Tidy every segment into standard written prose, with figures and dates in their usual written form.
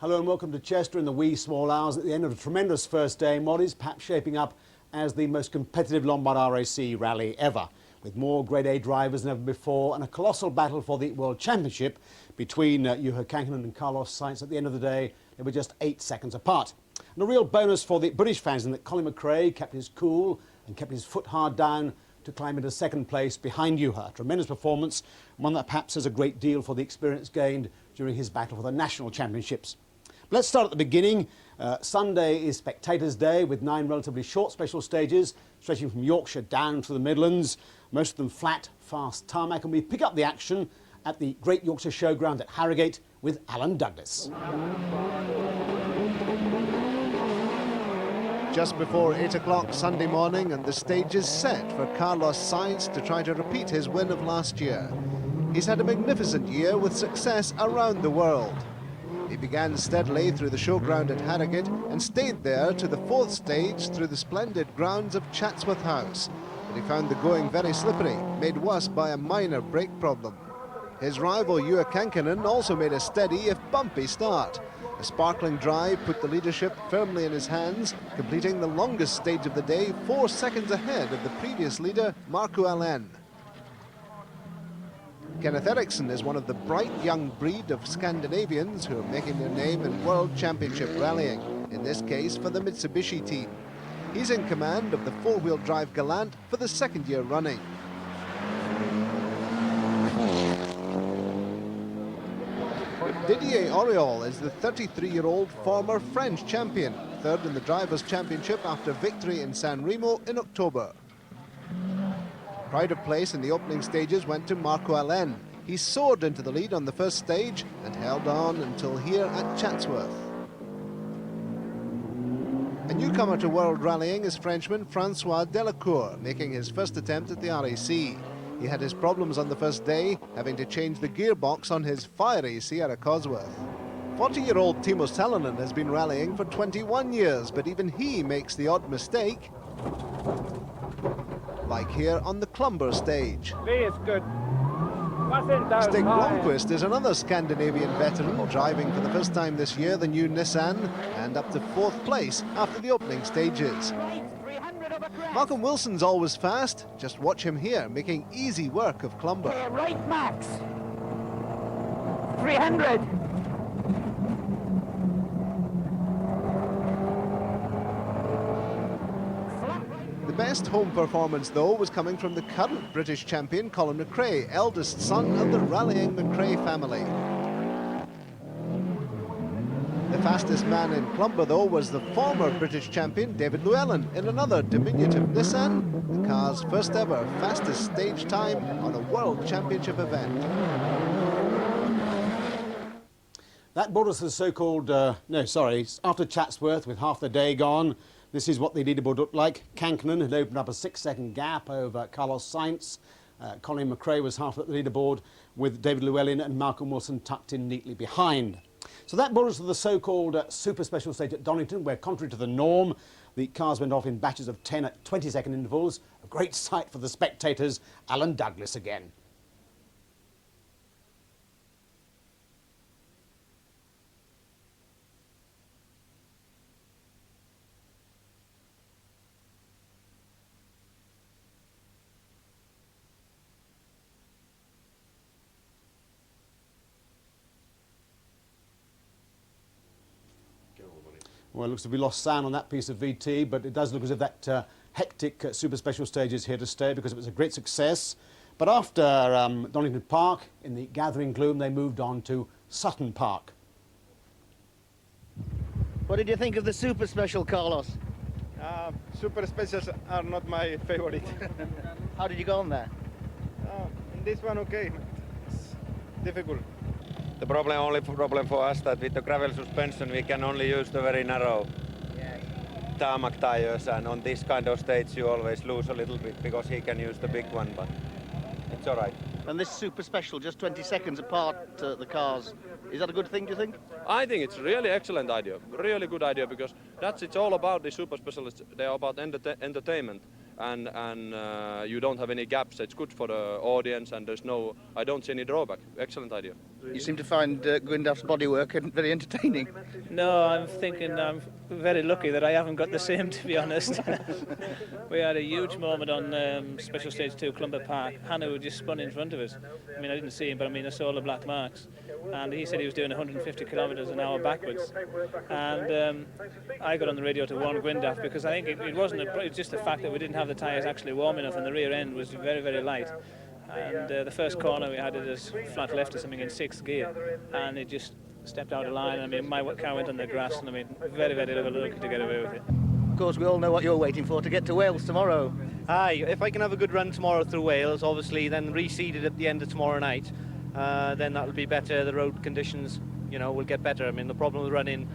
Hello and welcome to Chester in the wee small hours at the end of a tremendous first day in what is perhaps shaping up as the most competitive Lombard RAC rally ever, with more Grade A drivers than ever before and a colossal battle for the World Championship between Juha Kankkunen and Carlos Sainz. At the end of the day, they were just 8 seconds apart. And a real bonus for the British fans in that Colin McRae kept his cool and kept his foot hard down to climb into second place behind Juha. A tremendous performance, one that perhaps has a great deal for the experience gained during his battle for the national championships. Let's start at the beginning. Sunday is Spectators' Day with 9 relatively short special stages stretching from Yorkshire down to the Midlands, most of them flat, fast tarmac, and we pick up the action at the Great Yorkshire Showground at Harrogate with Alan Douglas. Just before 8 o'clock Sunday morning, and the stage is set for Carlos Sainz to try to repeat his win of last year. He's had a magnificent year with success around the world. He began steadily through the showground at Harrogate and stayed there to the 4th stage through the splendid grounds of Chatsworth House. But he found the going very slippery, made worse by a minor brake problem. His rival Juha Kankkunen also made a steady if bumpy start. A sparkling drive put the leadership firmly in his hands, completing the longest stage of the day 4 seconds ahead of the previous leader, Marco Alén. Kenneth Eriksson is one of the bright young breed of Scandinavians who are making their name in World Championship rallying, in this case for the Mitsubishi team. He's in command of the 4-wheel drive Galant for the 2nd year running. Didier Auriol is the 33-year-old former French champion, 3rd in the Drivers' Championship after victory in San Remo in October. Pride of place in the opening stages went to Marco Alén. He soared into the lead on the first stage and held on until here at Chatsworth. A newcomer to world rallying is Frenchman Francois Delacour, making his first attempt at the RAC. He had his problems on the first day, having to change the gearbox on his fiery Sierra Cosworth. 40-year-old Timo Salonen has been rallying for 21 years, but even he makes the odd mistake, like here on the Clumber stage. Good. Stig Blomqvist is another Scandinavian veteran, driving for the first time this year the new Nissan, and up to 4th place after the opening stages. Malcolm Wilson's always fast. Just watch him here, making easy work of Clumber. Right, Max. 300. The best home performance, though, was coming from the current British champion, Colin McRae, eldest son of the rallying McRae family. The fastest man in Clumber, though, was the former British champion, David Llewellyn, in another diminutive Nissan, the car's first ever fastest stage time on a World Championship event. That brought us to the so-called, after Chatsworth with half the day gone. This is what the leaderboard looked like. Kankkunen had opened up a 6-second gap over Carlos Sainz. Colin McRae was half at the leaderboard with David Llewellyn and Malcolm Wilson tucked in neatly behind. So that brought us to the so-called super special stage at Donington, where, contrary to the norm, the cars went off in batches of 10 at 20-second intervals. A great sight for the spectators. Alan Douglas again. Well, it looks as if we lost sound on that piece of VT, but it does look as if that hectic super special stage is here to stay, because it was a great success. But after Donington Park, in the gathering gloom, they moved on to Sutton Park. What did you think of the super special, Carlos? Super specials are not my favorite. How did you go on there? In this one, okay. It's difficult. The only problem for us that with the gravel suspension we can only use the very narrow tarmac tires, and on this kind of stage you always lose a little bit because he can use the big one, but it's all right. And this super special, just 20 seconds apart, the cars, is that a good thing, do you think? I think it's a really excellent idea, really good idea, because it's all about the super specialists. They are about entertainment, and you don't have any gaps. It's good for the audience, and I don't see any drawback. Excellent idea. You seem to find Gwyndaf's bodywork very entertaining. No, I'm thinking I'm very lucky that I haven't got the same, to be honest. We had a huge moment on Special Stage 2, Clumber Park. Hannah just spun in front of us. I mean, I didn't see him, but I mean, I saw the black marks. And he said he was doing 150 kilometres an hour backwards. And I got on the radio to warn Gwyndaf, because I think it wasn't it was just the fact that we didn't have the tyres actually warm enough, and the rear end was very, very light. And the first corner we had it as flat left or something in 6th gear, and it just stepped out of line. I mean, my car went on the grass, and I mean, very, very lucky to get away with it. Of course, we all know what you're waiting for, to get to Wales tomorrow. Aye, if I can have a good run tomorrow through Wales, obviously, then reseeded at the end of tomorrow night, then that'll be better. The road conditions, you know, will get better. I mean, the problem with running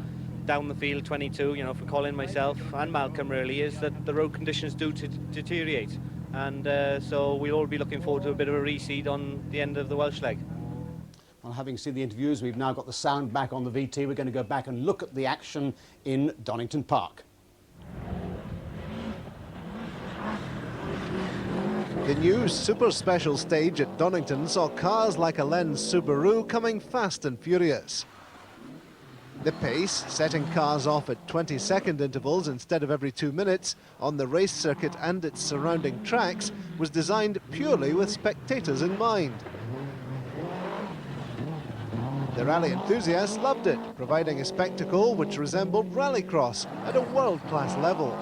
down the field 22, you know, for Colin, myself, and Malcolm really, is that the road conditions do deteriorate. And so we'll all be looking forward to a bit of a reseed on the end of the Welsh leg. Well, having seen the interviews, we've now got the sound back on the VT. We're going to go back and look at the action in Donington Park. The new super special stage at Donington saw cars like a Lenz Subaru coming fast and furious. The pace, setting cars off at 20-second intervals instead of every 2 minutes on the race circuit and its surrounding tracks, was designed purely with spectators in mind. The rally enthusiasts loved it, providing a spectacle which resembled rallycross at a world-class level.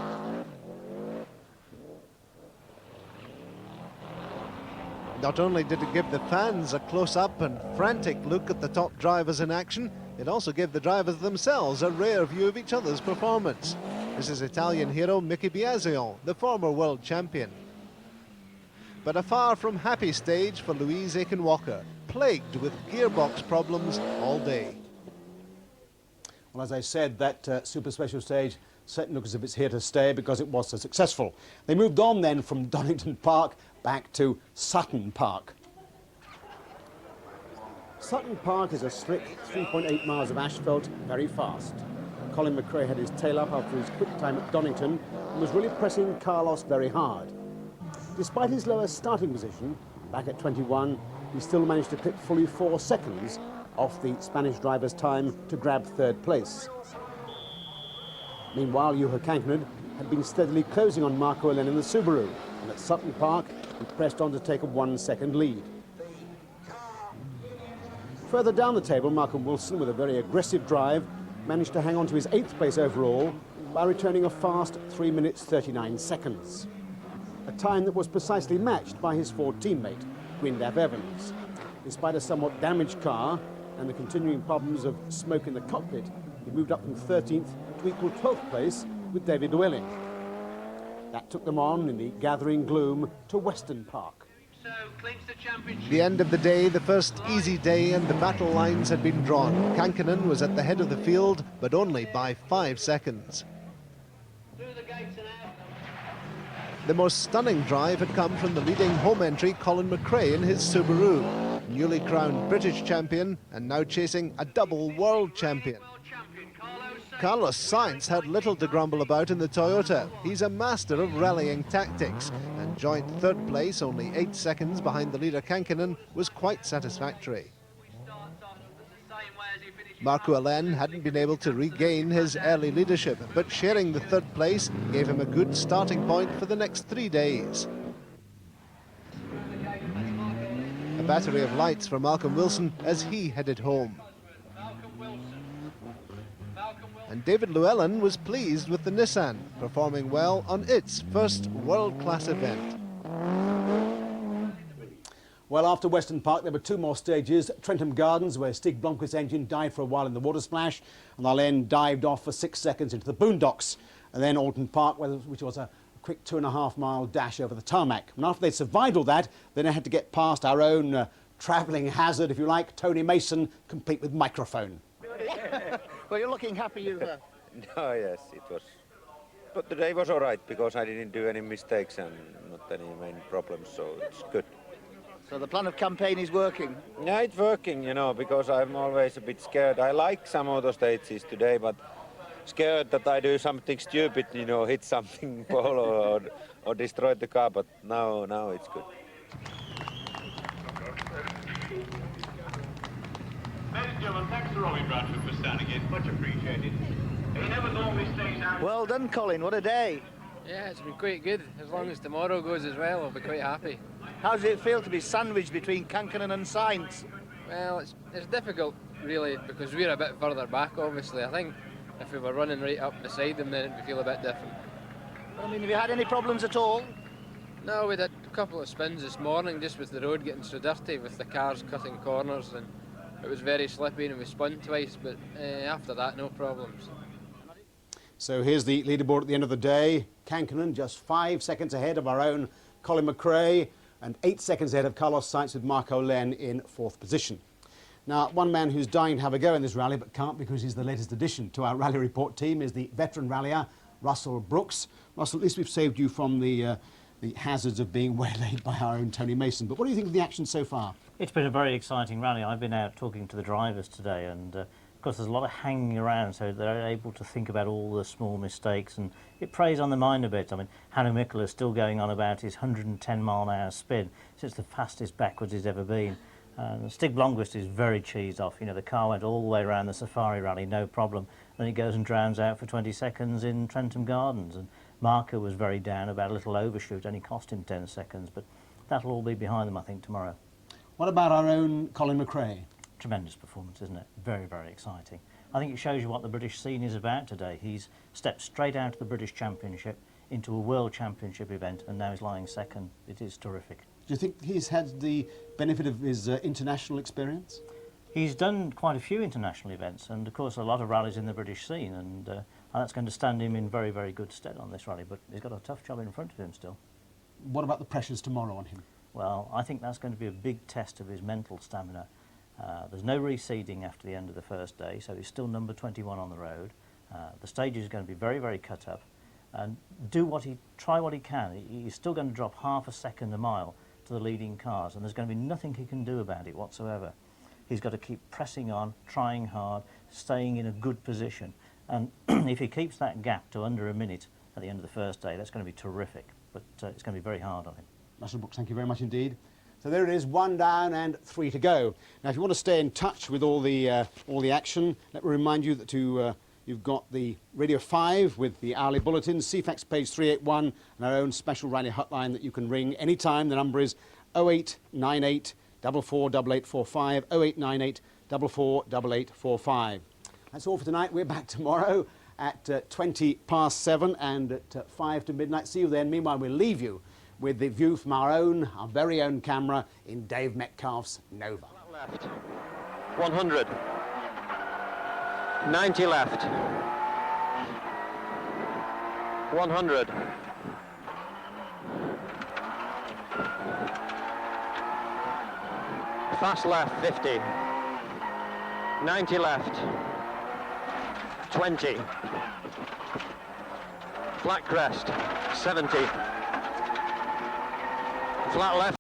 Not only did it give the fans a close-up and frantic look at the top drivers in action, it also gave the drivers themselves a rare view of each other's performance. This is Italian hero Mickey Biasion, the former world champion. But a far from happy stage for Louise Aiken-Walker, plagued with gearbox problems all day. Well, as I said, that super special stage certainly looks as if it's here to stay because it was so successful. They moved on then from Donington Park back to Sutton Park. Sutton Park is a slick 3.8 miles of asphalt, very fast. Colin McRae had his tail up after his quick time at Donington and was really pressing Carlos very hard. Despite his lower starting position, back at 21, he still managed to clip fully 4 seconds off the Spanish driver's time to grab 3rd place. Meanwhile, Juha Kankkunen had been steadily closing on Marco Elen in the Subaru, and at Sutton Park, he pressed on to take a 1-second lead. Further down the table, Malcolm Wilson, with a very aggressive drive, managed to hang on to his 8th place overall by returning a fast 3 minutes 39 seconds. A time that was precisely matched by his Ford teammate, Gwyndaf Evans. Despite a somewhat damaged car and the continuing problems of smoke in the cockpit, he moved up from 13th to equal 12th place with David Llewellyn. That took them on in the gathering gloom to Weston Park. The end of the day, the first easy day, and the battle lines had been drawn. Kankkunen was at the head of the field, but only by 5 seconds. The most stunning drive had come from the leading home entry Colin McRae in his Subaru, newly crowned British champion and now chasing a double world champion. Carlos Sainz had little to grumble about in the Toyota. He's a master of rallying tactics, and joint 3rd place, only 8 seconds behind the leader Kankkunen, was quite satisfactory. Marco Elen hadn't been able to regain his early leadership, but sharing the 3rd place gave him a good starting point for the next 3 days. A battery of lights for Malcolm Wilson as he headed home. And David Llewellyn was pleased with the Nissan, performing well on its first world-class event. Well, after Weston Park, there were 2 more stages. Trentham Gardens, where Stig Blomqvist's engine died for a while in the water splash, and Alain dived off for 6 seconds into the boondocks. And then Alton Park, which was a quick 2.5-mile dash over the tarmac. And after they survived all that, then they had to get past our own travelling hazard, if you like, Tony Mason, complete with microphone. Well, you're looking happy, you. No, yes, it was. But the day was all right because I didn't do any mistakes and not any main problems, so it's good. So the plan of campaign is working? Yeah, it's working, you know, because I'm always a bit scared. I like some auto stages today, but scared that I do something stupid, you know, hit something or destroy the car, but now it's good. Ladies and gentlemen, thanks to Robbie Bradford for standing in. Much appreciated. He never normally stays out. Well done, Colin. What a day. Yeah, it's been quite good. As long as tomorrow goes as well, I'll be quite happy. How does it feel to be sandwiched between Kankkunen and Sainz? Well, it's difficult, really, because we're a bit further back, obviously. I think if we were running right up beside them, then it would feel a bit different. I mean, have you had any problems at all? No, we did a couple of spins this morning, just with the road getting so dirty, with the cars cutting corners, and it was very slippy, and we spun twice, but after that, no problems. So here's the leaderboard at the end of the day. Kankkunen just 5 seconds ahead of our own Colin McRae and 8 seconds ahead of Carlos Sainz, with Marco Len in 4th position. Now, one man who's dying to have a go in this rally but can't because he's the latest addition to our rally report team is the veteran rallier, Russell Brooks. Russell, at least we've saved you from the hazards of being waylaid by our own Tony Mason. But what do you think of the action so far? It's been a very exciting rally. I've been out talking to the drivers today, and of course there's a lot of hanging around, so they're able to think about all the small mistakes, and it preys on the mind a bit. I mean, Hannu Mikkola is still going on about his 110-mile-an-hour spin. It's the fastest backwards he's ever been. Stig Blomqvist is very cheesed off. You know, the car went all the way around the Safari Rally, no problem. Then he goes and drowns out for 20 seconds in Trentham Gardens. And Marco was very down about a little overshoot, only cost him 10 seconds, but that'll all be behind them, I think, tomorrow. What about our own Colin McRae? Tremendous performance, isn't it? Very, very exciting. I think it shows you what the British scene is about today. He's stepped straight out of the British Championship into a World Championship event, and now he's lying second. It is terrific. Do you think he's had the benefit of his international experience? He's done quite a few international events, and of course a lot of rallies in the British scene, and that's going to stand him in very, very good stead on this rally, but he's got a tough job in front of him still. What about the pressures tomorrow on him? Well, I think that's going to be a big test of his mental stamina. There's no reseeding after the end of the first day, so he's still number 21 on the road. The stage is going to be very, very cut up, and try what he can. He's still going to drop half a second a mile to the leading cars, and there's going to be nothing he can do about it whatsoever. He's got to keep pressing on, trying hard, staying in a good position, and if he keeps that gap to under a minute at the end of the first day, that's going to be terrific, but it's going to be very hard on him. Russell Brooks, thank you very much indeed. So there it is, 1 down and 3 to go. Now, if you want to stay in touch with all the action, let me remind you that you've got the Radio 5 with the hourly bulletins, CFAX page 381, and our own special rally hotline that you can ring anytime. The number is 0898 448845, 0898 448845. That's all for tonight. We're back tomorrow at 20 past 7 and at 5 to midnight. See you then. Meanwhile, we'll leave you with the view from our very own camera in Dave Metcalfe's Nova. Left. 100. 90 left. 100. Fast left, 50. 90 left. 20. Flat crest, 70. Flat left.